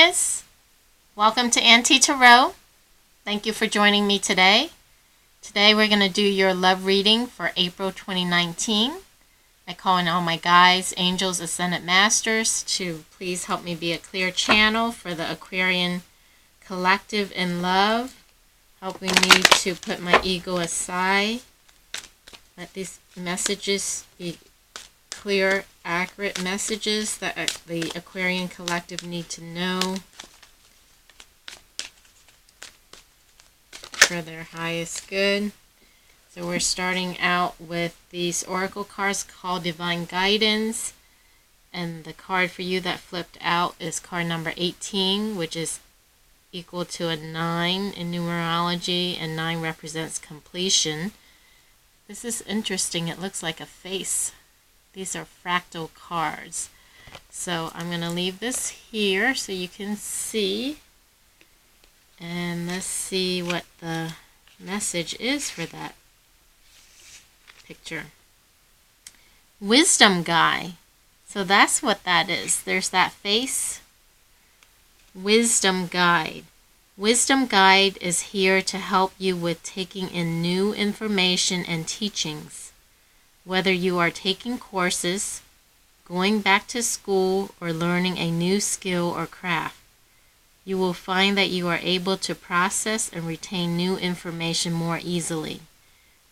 Aquarius, welcome to Auntie Tarot. Thank you for joining me today. Today we're going to do your love reading for April 2019. I call in all my guides, angels, ascended masters to please help me be a clear channel for the Aquarian collective in love, helping me to put my ego aside. Let these messages be clear, accurate messages that the Aquarian collective need to know for their highest good. So we're starting out with these oracle cards called Divine Guidance, and the card for you that flipped out is card number 18, which is equal to a 9 in numerology, and 9 represents completion. This is interesting. It looks like a face. These are fractal cards. So I'm going to leave this here so you can see. And let's see what the message is for that picture. Wisdom Guy. So that's what that is. There's that face. Wisdom Guide. Wisdom Guide is here to help you with taking in new information and teachings. Whether you are taking courses, going back to school, or learning a new skill or craft, you will find that you are able to process and retain new information more easily.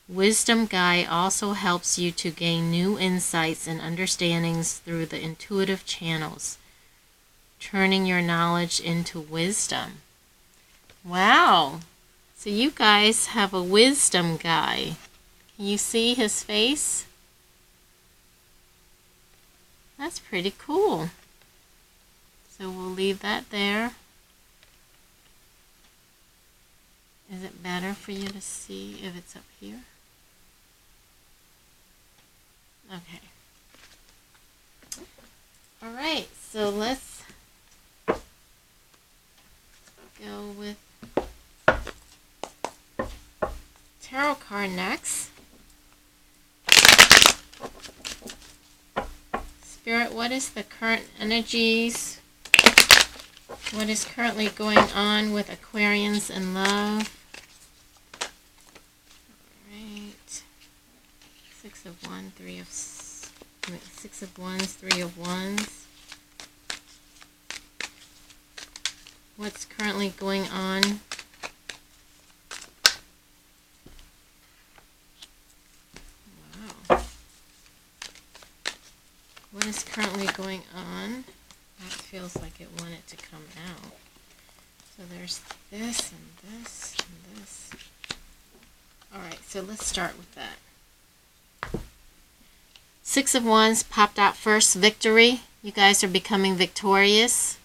Wisdom Guide also helps you to gain new insights and understandings through the intuitive channels, turning your knowledge into wisdom. Wow! So you guys have a wisdom guy. Can you see his face? That's pretty cool. So we'll leave that there. Is it better for you to see if it's up here? Okay. Alright, so let's go with tarot card next. Spirit, what is the current energies? What is currently going on with Aquarians in love? Alright. Six of Wands, Three of Wands. What's currently going on? Wow. What is currently going on? That feels like it wanted to come out. So there's this and this and this. Alright, so let's start with that. Six of Wands popped out first. Victory. You guys are becoming victorious.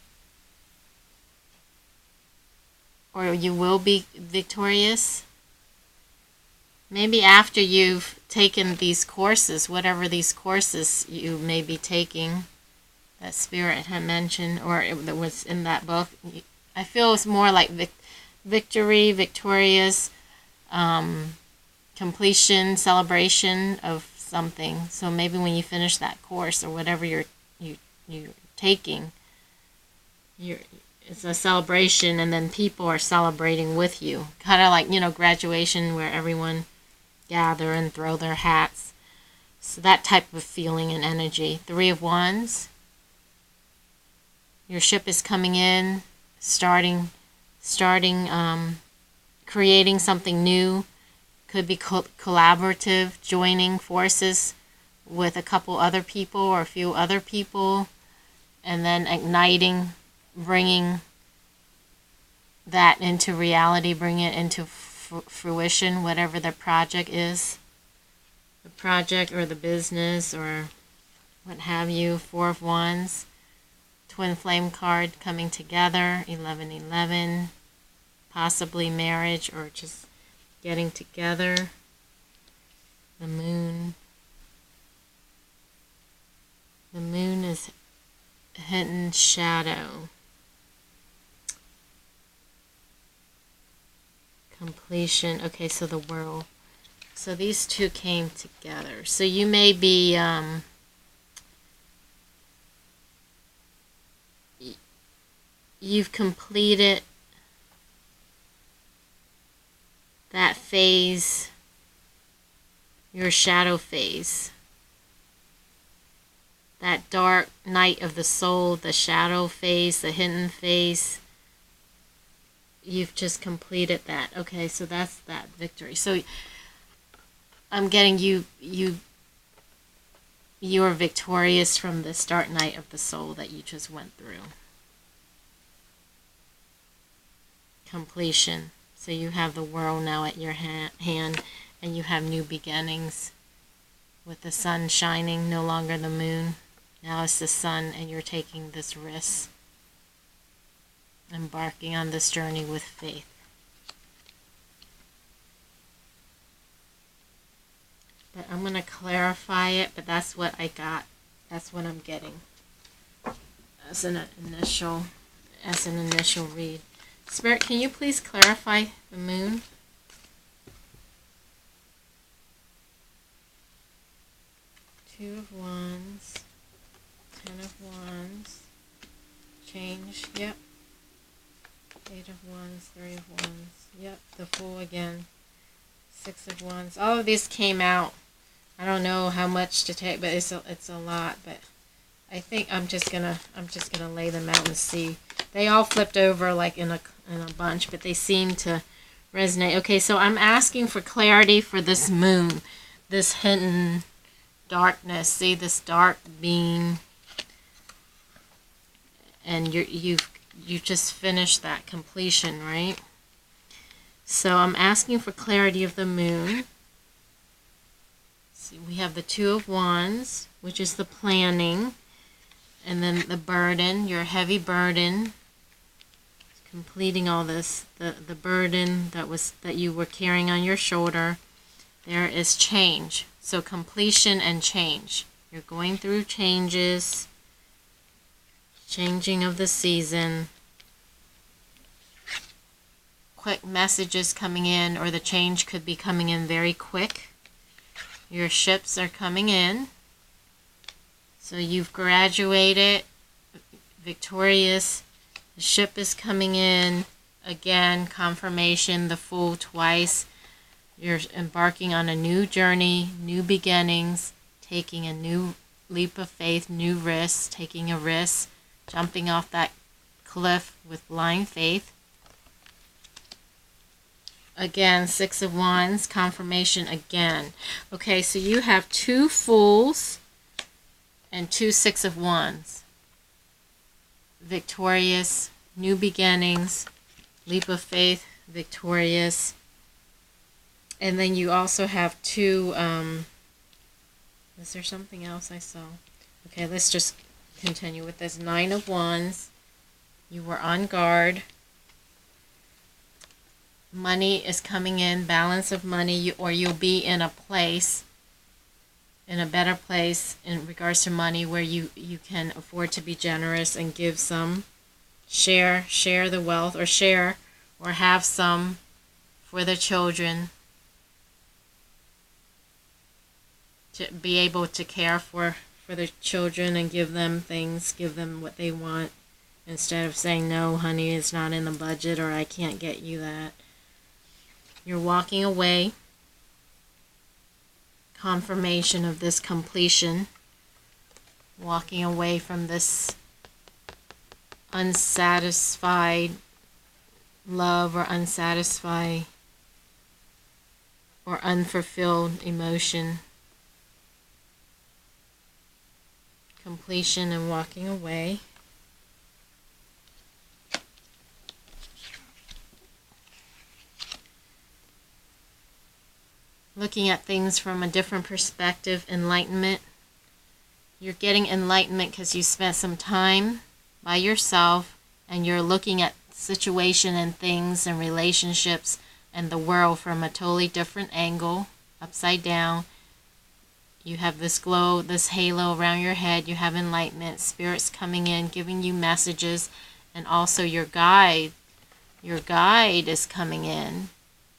Or you will be victorious. Maybe after you've taken these courses, whatever these courses you may be taking, that Spirit had mentioned, or that was in that book. I feel it's more like victory, victorious, completion, celebration of something. So maybe when you finish that course or whatever you're taking, it's a celebration, and then people are celebrating with you. Kind of like, graduation where everyone gather and throw their hats. So that type of feeling and energy. Three of Wands. Your ship is coming in, starting, creating something new. Could be collaborative, joining forces with a couple other people or a few other people, and then igniting, bringing that into reality, bringing it into fruition, whatever the project is. The project or the business or what have you. Four of Wands. Twin flame card coming together. 1111. Possibly marriage or just getting together. The moon. The moon is hidden shadow. Completion. Okay, so the world. So these two came together. So you may be you've completed that phase, your shadow phase. That dark night of the soul, the shadow phase, the hidden phase. You've just completed that. Okay, so that's that victory. So I'm getting you are victorious from this dark night of the soul that you just went through. Completion. So you have the world now at your hand, and you have new beginnings with the sun shining, no longer the moon. Now it's the sun, and you're taking this risk, embarking on this journey with faith. But I'm going to clarify it, but that's what I got. That's what I'm getting as an initial read. Spirit, can you please clarify the moon? Two of Wands, 10 of Wands, change, yep. 8 of Wands, 3 of Wands, yep, the Fool again. 6 of Wands. All of these came out. I don't know how much to take, but it's a lot. But I think I'm just gonna lay them out and see. They all flipped over like in a bunch, but they seem to resonate. Okay, so I'm asking for clarity for this moon, this hidden darkness. See this dark being, and you've just finished that completion, right? So I'm asking for clarity of the moon. See, we have the Two of Wands, which is the planning, and then the burden, your heavy burden, completing all this, the burden that you were carrying on your shoulder. There is change. So completion and change. You're going through changes, changing of the season. Quick messages coming in, or the change could be coming in very quick. Your ships are coming in. So you've graduated, victorious. The ship is coming in. Again, confirmation, the Fool twice. You're embarking on a new journey, new beginnings, taking a new leap of faith, new risks, taking a risk, jumping off that cliff with blind faith. Again, Six of Wands, confirmation again. Okay, so you have 2 Fools and 2 Six of Wands. Victorious, new beginnings, leap of faith, victorious. And then you also have 2, is there something else I saw? Okay, let's just continue with this. 9 of Wands, you were on guard. Money is coming in, balance of money, or you'll be in a place, in a better place in regards to money, where you can afford to be generous and give some, share the wealth, or have some for the children, to be able to care for the children and give them things, give them what they want, instead of saying, no, honey, it's not in the budget, or I can't get you that. You're walking away. Confirmation of this completion. Walking away from this unsatisfied love, or unsatisfied or unfulfilled emotion. Completion and walking away. Looking at things from a different perspective, enlightenment. You're getting enlightenment because you spent some time by yourself, and you're looking at situation and things and relationships and the world from a totally different angle, upside down. You have this glow, this halo around your head. You have enlightenment, spirits coming in, giving you messages, and also your guide. Your guide is coming in,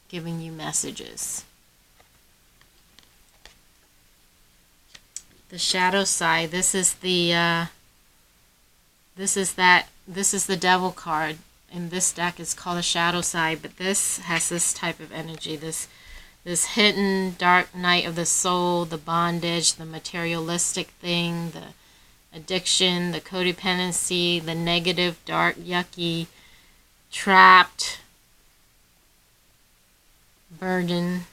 giving you messages. The shadow side, this is the This is the Devil card. In this deck, it's called a shadow side, but this has this type of energy. This hidden dark night of the soul, the bondage, the materialistic thing, the addiction, the codependency, the negative, dark, yucky, trapped, burden.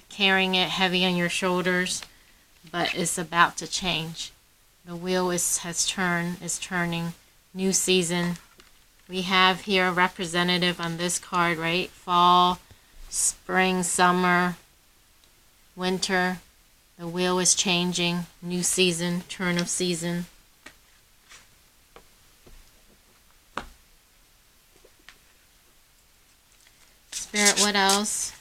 Carrying it heavy on your shoulders, but it's about to change. The wheel is turning. New season. We have here a representative on this card, right? Fall, spring, summer, winter. The wheel is changing. New season, turn of season. Spirit, what else?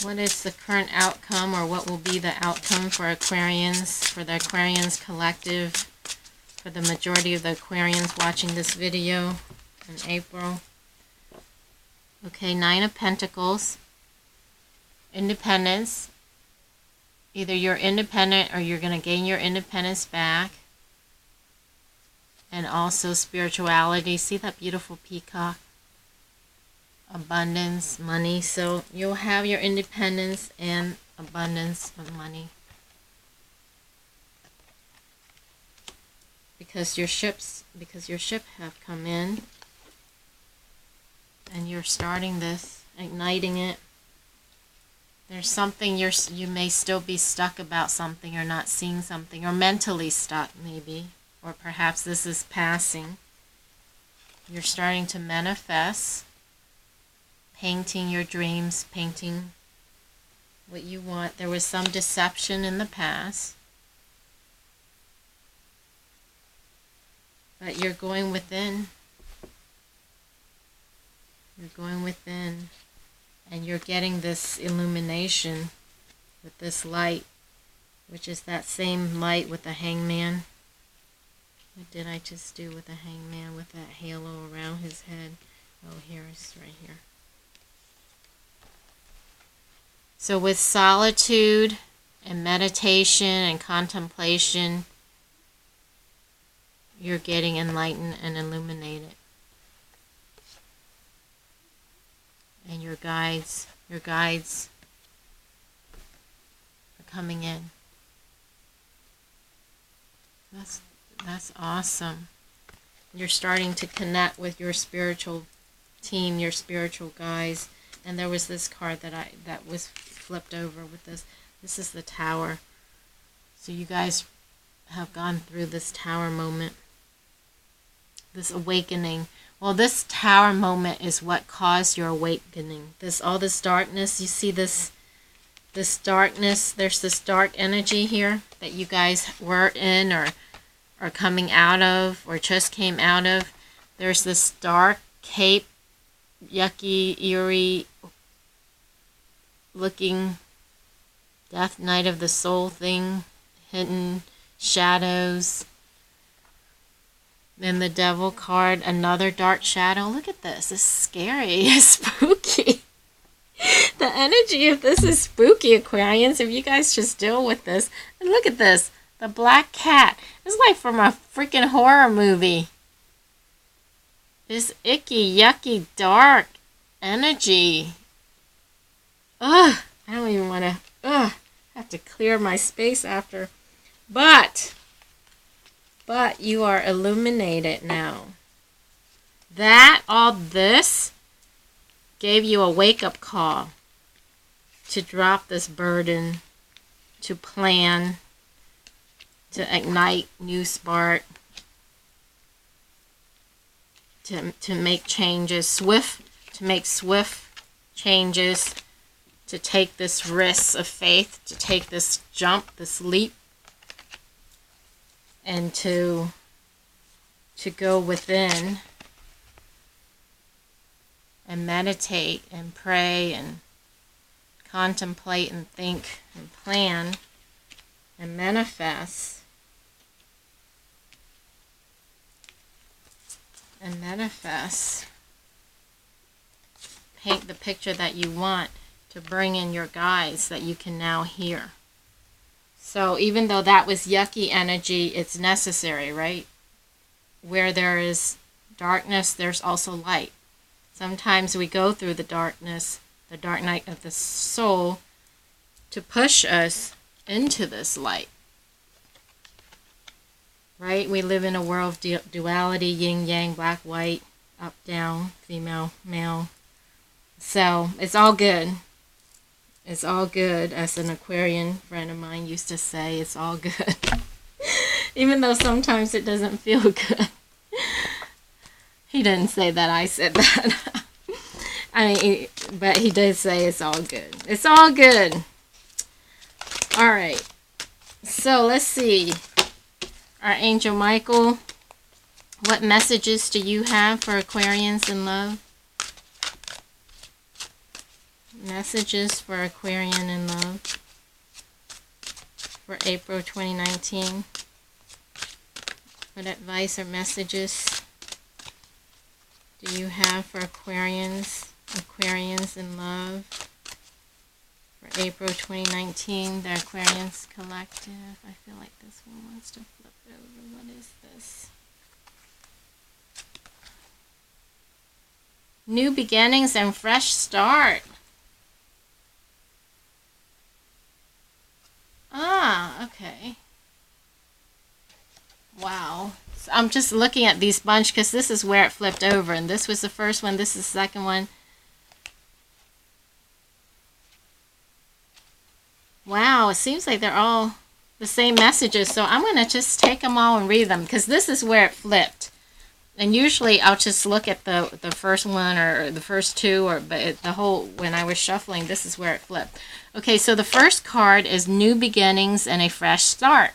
What is the current outcome, or what will be the outcome for Aquarians, for the Aquarians collective, for the majority of the Aquarians watching this video in April? Okay, Nine of Pentacles. Independence. Either you're independent or you're going to gain your independence back. And also spirituality. See that beautiful peacock? Abundance, money. So you'll have your independence and abundance of money. Because your ship have come in. And you're starting this, igniting it. There's something you may still be stuck about something, or not seeing something, or mentally stuck maybe. Or perhaps this is passing. You're starting to manifest. Painting your dreams, painting what you want. There was some deception in the past. But you're going within. You're going within. And you're getting this illumination with this light, which is that same light with the hangman. What did I just do with the hangman with that halo around his head? Oh, it's right here. So with solitude and meditation and contemplation, you're getting enlightened and illuminated. And your guides are coming in. That's awesome. You're starting to connect with your spiritual team, your spiritual guides. And there was this card that was flipped over with this. This is the Tower. So you guys have gone through this Tower moment. This awakening. Well, this Tower moment is what caused your awakening. All this darkness, you see this darkness, there's this dark energy here that you guys were in or coming out of or just came out of. There's this dark cape, yucky, eerie looking death night of the soul thing, hidden shadows. Then the Devil card, another dark shadow. Look at this. It's scary. It's spooky. The energy of this is spooky, Aquarians. If you guys just deal with this. And look at this. The black cat. It's like from a freaking horror movie. This icky, yucky, dark energy. Ugh. I don't even want to. Ugh. I have to clear my space after. But you are illuminated now. All this gave you a wake-up call to drop this burden, to plan, to ignite new spark, to make changes, to make swift changes, to take this risk of faith, to take this jump, this leap, and to go within and meditate and pray and contemplate and think and plan and manifest paint the picture that you want to bring in your guides that you can now hear. So even though that was yucky energy, it's necessary, right? Where there is darkness, there's also light. Sometimes we go through the darkness, the dark night of the soul, to push us into this light. Right? We live in a world of duality, yin, yang, black, white, up, down, female, male. So it's all good. It's all good, as an Aquarian friend of mine used to say, it's all good. Even though sometimes it doesn't feel good. He didn't say that, I said that. But he did say it's all good. It's all good. All right. So let's see. Archangel Michael, what messages do you have for Aquarians in love? Messages for Aquarian in love for April 2019. What advice or messages do you have for Aquarians in love for April 2019? The Aquarians Collective. I feel like this one wants to flip over. What is this? New beginnings and fresh start. Ah, okay. Wow. So I'm just looking at these bunch because this is where it flipped over. And this was the first one. This is the second one. Wow. It seems like they're all the same messages. So I'm going to just take them all and read them because this is where it flipped. And usually I'll just look at the first one or the first two, but the whole, when I was shuffling, this is where it flipped. Okay, so the first card is New Beginnings and a Fresh Start.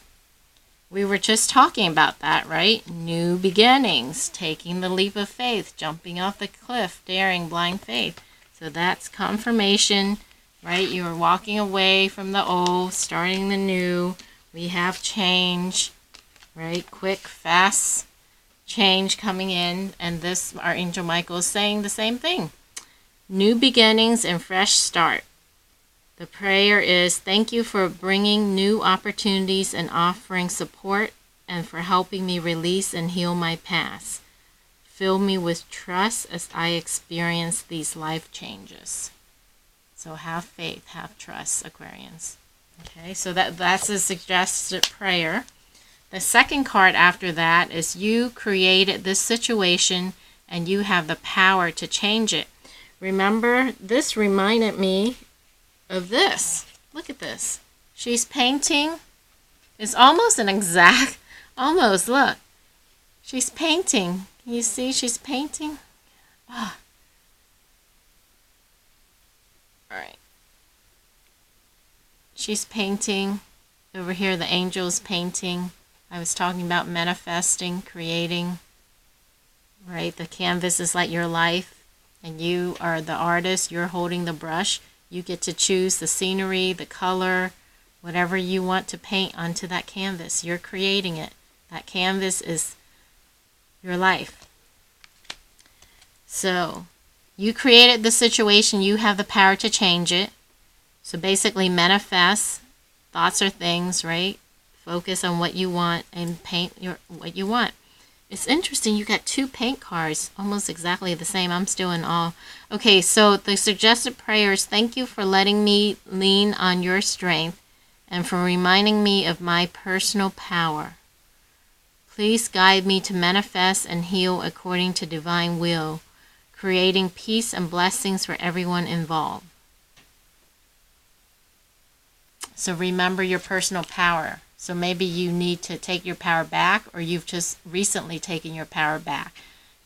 We were just talking about that, right? New beginnings, taking the leap of faith, jumping off the cliff, daring blind faith. So that's confirmation, right? You are walking away from the old, starting the new. We have change, right? Quick, fast change coming in, and this, our Angel Michael, is saying the same thing. New beginnings and fresh start. The prayer is, thank you for bringing new opportunities and offering support and for helping me release and heal my past. Fill me with trust as I experience these life changes. So have faith, have trust, Aquarians. Okay, so that's a suggested prayer. The second card after that is you created this situation and you have the power to change it. Remember, this reminded me of this. Look at this. She's painting. It's almost an exact, almost, look. She's painting. Can you see she's painting? Ah. All right. She's painting. Over here, the angel's painting. I was talking about manifesting, creating, right? The canvas is like your life, and you are the artist. You're holding the brush. You get to choose the scenery, the color, whatever you want to paint onto that canvas. You're creating it. That canvas is your life. So you created the situation. You have the power to change it. So basically manifest. Thoughts are things, right? Focus on what you want and paint what you want. It's interesting, you got two paint cards, almost exactly the same. I'm still in awe. Okay, so the suggested prayer is, thank you for letting me lean on your strength and for reminding me of my personal power. Please guide me to manifest and heal according to divine will, creating peace and blessings for everyone involved. So remember your personal power. So maybe you need to take your power back, or you've just recently taken your power back.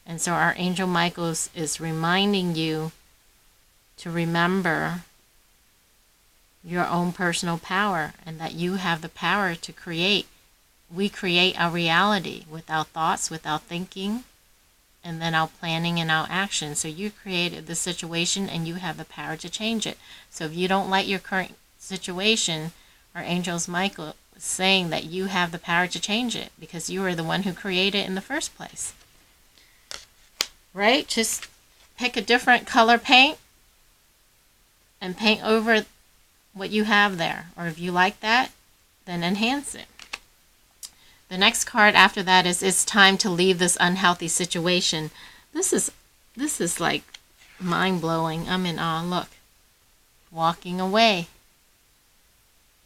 And so our Angel Michael is reminding you to remember your own personal power and that you have the power to create. We create our reality with our thoughts, with our thinking, and then our planning and our action. So you created the situation and you have the power to change it. So if you don't like your current situation, our Angels Michael is saying that you have the power to change it because you are the one who created it in the first place. Right? Just pick a different color paint and paint over what you have there. Or if you like that, then enhance it. The next card after that is it's time to leave this unhealthy situation. This is like mind-blowing. I'm in awe. Look. Walking away.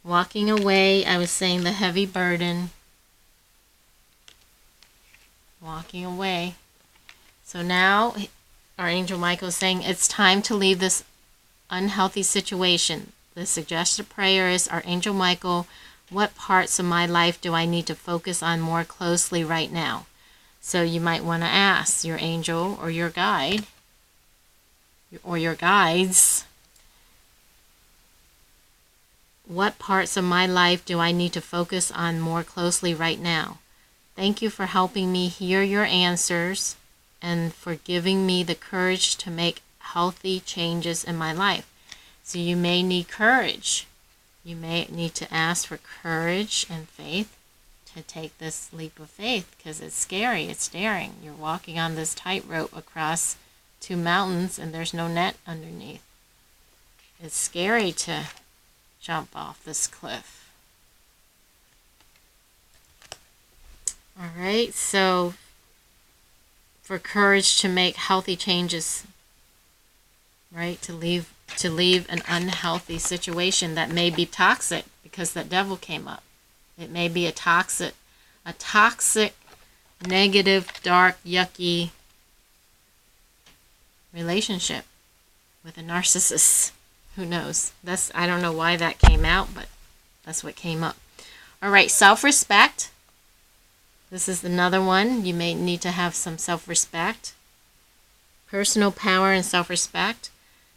Walking away. I was saying the heavy burden. Walking away. So now our Angel Michael is saying it's time to leave this unhealthy situation. The suggested prayer is, Archangel Michael, what parts of my life do I need to focus on more closely right now? So you might want to ask your angel or your guide or your guides, what parts of my life do I need to focus on more closely right now? Thank you for helping me hear your answers and for giving me the courage to make healthy changes in my life. So you may need courage. You may need to ask for courage and faith to take this leap of faith, because it's scary, it's daring. You're walking on this tightrope across 2 mountains and there's no net underneath. It's scary to jump off this cliff. All right, so for courage to make healthy changes, right? To leave an unhealthy situation that may be toxic, because that devil came up. It may be a toxic, negative, dark, yucky relationship with a narcissist. Who knows? I don't know why that came out, but that's what came up. All right, self-respect. This is another one. You may need to have some self-respect. Personal power and self-respect.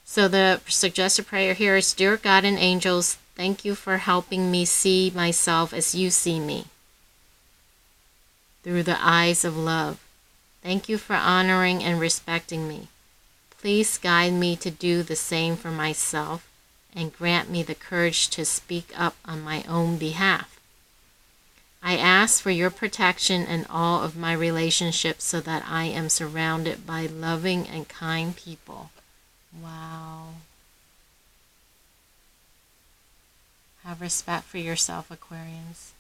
So the suggested prayer here is, Dear God and angels, thank you for helping me see myself as you see me, through the eyes of love. Thank you for honoring and respecting me. Please guide me to do the same for myself and grant me the courage to speak up on my own behalf. I ask for your protection in all of my relationships so that I am surrounded by loving and kind people. Wow. Have respect for yourself, Aquarians.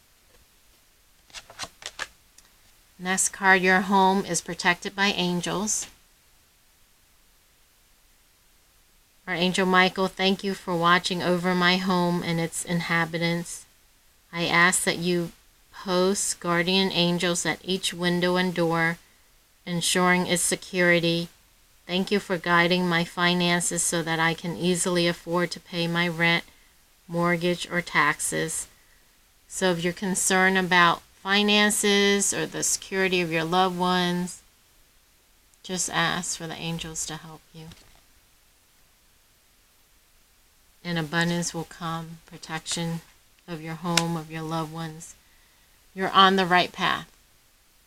Next card, your home is protected by angels. Archangel Michael, thank you for watching over my home and its inhabitants. I ask that you post guardian angels at each window and door, ensuring its security. Thank you for guiding my finances so that I can easily afford to pay my rent, mortgage, or taxes. So if you're concerned about finances or the security of your loved ones, just ask for the angels to help you. And abundance will come, protection of your home, of your loved ones. You're on the right path.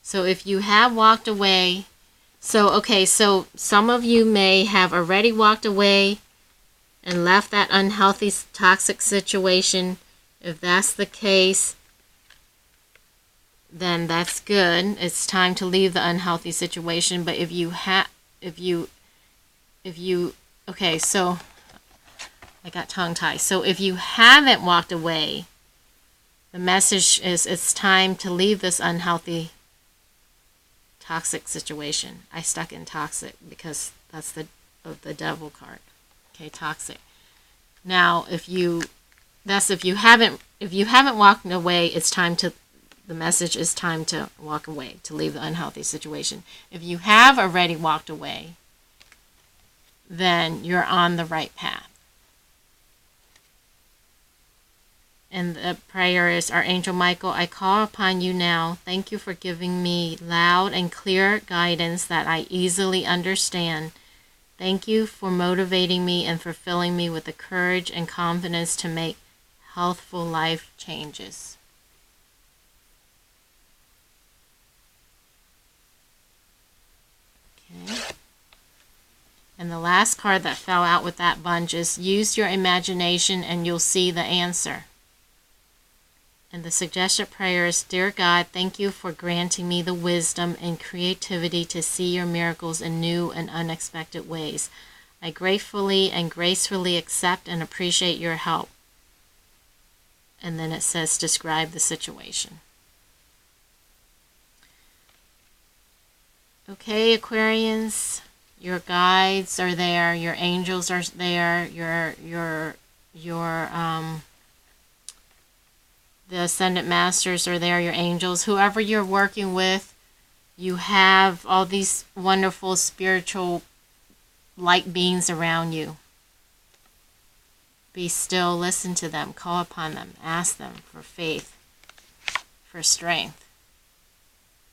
So if you have walked away, so some of you may have already walked away and left that unhealthy, toxic situation. If that's the case, then that's good. It's time to leave the unhealthy situation. But I got tongue-tied. So if you haven't walked away, the message is it's time to leave this unhealthy, toxic situation. I stuck in toxic because that's the devil card. Okay, toxic. Now, if you haven't walked away, the message is time to walk away, to leave the unhealthy situation. If you have already walked away, then you're on the right path. And the prayer is, Archangel Michael, I call upon you now. Thank you for giving me loud and clear guidance that I easily understand. Thank you for motivating me and for filling me with the courage and confidence to make healthful life changes. Okay. And the last card that fell out with that bunch is, use your imagination and you'll see the answer. And the suggested prayer is, Dear God, thank you for granting me the wisdom and creativity to see your miracles in new and unexpected ways. I gratefully and gracefully accept and appreciate your help. And then it says, describe the situation. Okay, Aquarians, your guides are there, your angels are there, the Ascendant Masters are there, your angels, whoever you're working with, you have all these wonderful spiritual light beings around you. Be still, listen to them, call upon them, ask them for faith, for strength,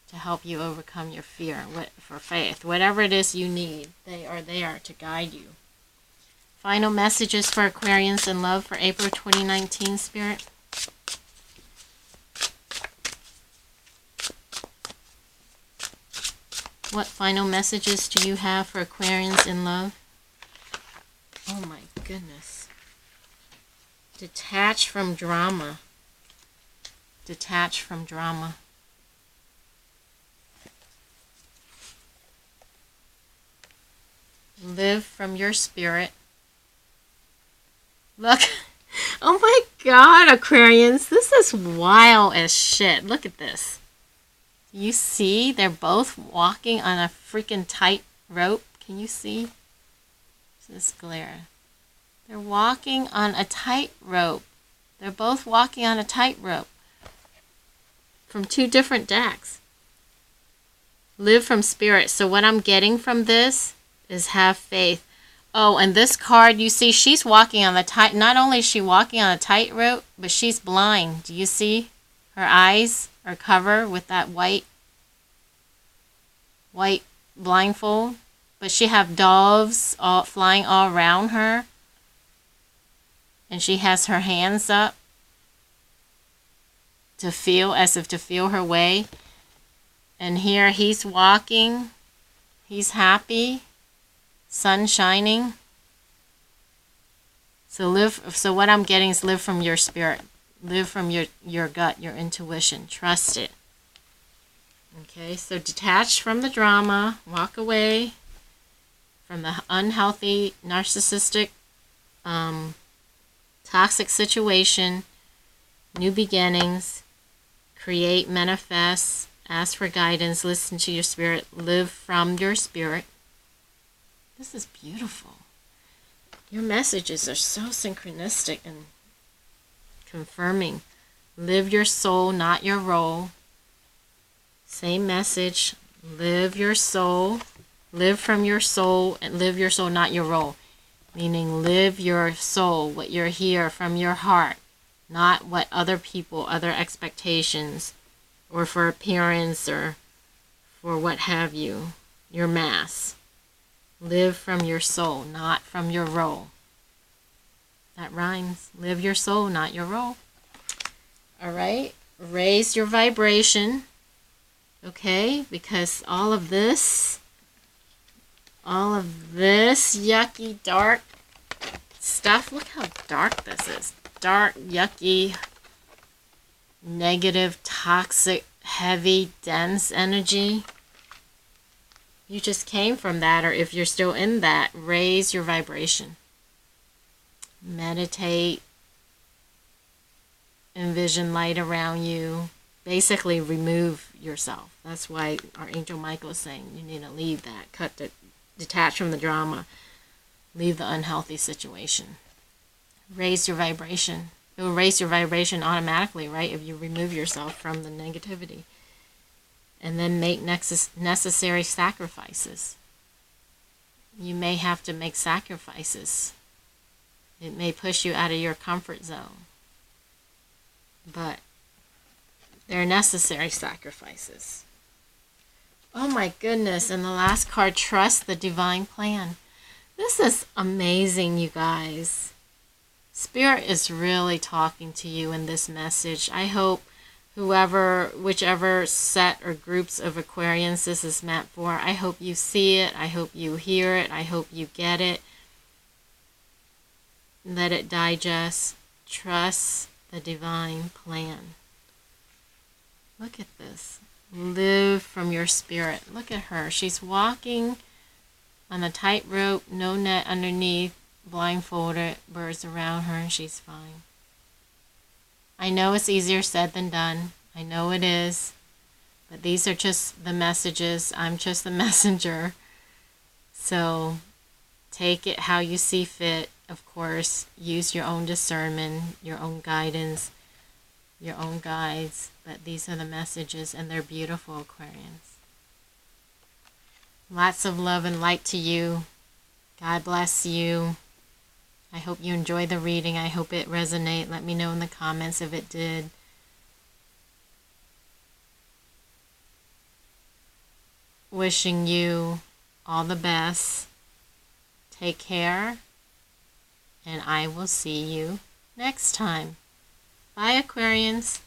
to help you overcome your fear, for faith. Whatever it is you need, they are there to guide you. Final messages for Aquarians in love for April 2019, Spirit. What final messages do you have for Aquarians in love? Oh my goodness. Detach from drama. Detach from drama. Live from your spirit. Look. Oh my God, Aquarians. This is wild as shit. Look at this. You see, they're both walking on a freaking tight rope. Can you see? This glare. They're walking on a tight rope. They're both walking on a tight rope from two different decks. Live from spirit. So what I'm getting from this is have faith. Oh, and this card, you see, she's walking on the tight. Not only is she walking on a tight rope, but she's blind. Do you see? Her eyes are covered with that white blindfold, but she have doves flying all around her, and she has her hands up to feel, as if to feel her way. And here he's walking, he's happy, sun shining. So what I'm getting is live from your spirit. Live from your gut, your intuition. Trust it. Okay, so detach from the drama. Walk away from the unhealthy, narcissistic, toxic situation. New beginnings. Create, manifest. Ask for guidance. Listen to your spirit. Live from your spirit. This is beautiful. Your messages are so synchronistic and confirming. Live your soul, not your role. Same message. Live your soul. Live from your soul, and live your soul, not your role. Meaning live your soul, what you're here from your heart, not what other people, other expectations, or for appearance, or for what have you, your mass. Live from your soul, not from your role. That rhymes. Live your soul, not your role. All right? Raise your vibration. Okay? Because all of this yucky, dark stuff, look how dark this is. Dark, yucky, negative, toxic, heavy, dense energy. You just came from that, or if you're still in that, raise your vibration. Meditate. Envision light around you. Basically remove yourself. That's why Archangel Michael is saying you need to leave that. Detach from the drama. Leave the unhealthy situation. Raise your vibration. It will raise your vibration automatically, right, if you remove yourself from the negativity. And then make necessary sacrifices. You may have to make sacrifices. It may push you out of your comfort zone. But they're necessary sacrifices. Oh my goodness. And the last card, trust the divine plan. This is amazing, you guys. Spirit is really talking to you in this message. I hope whichever set or groups of Aquarians this is meant for, I hope you see it. I hope you hear it. I hope you get it. Let it digest. Trust the divine plan. Look at this. Live from your spirit. Look at her. She's walking On the tightrope, no net underneath, blindfolded, birds around her, and she's fine. I know it's easier said than done. I know it is. But these are just the messages. I'm just the messenger. So take it how you see fit. Of course, use your own discernment, your own guidance, your own guides. But these are the messages, and they're beautiful, Aquarians. Lots of love and light to you. God bless you. I hope you enjoyed the reading. I hope it resonated. Let me know in the comments if it did. Wishing you all the best. Take care. And I will see you next time. Bye, Aquarians.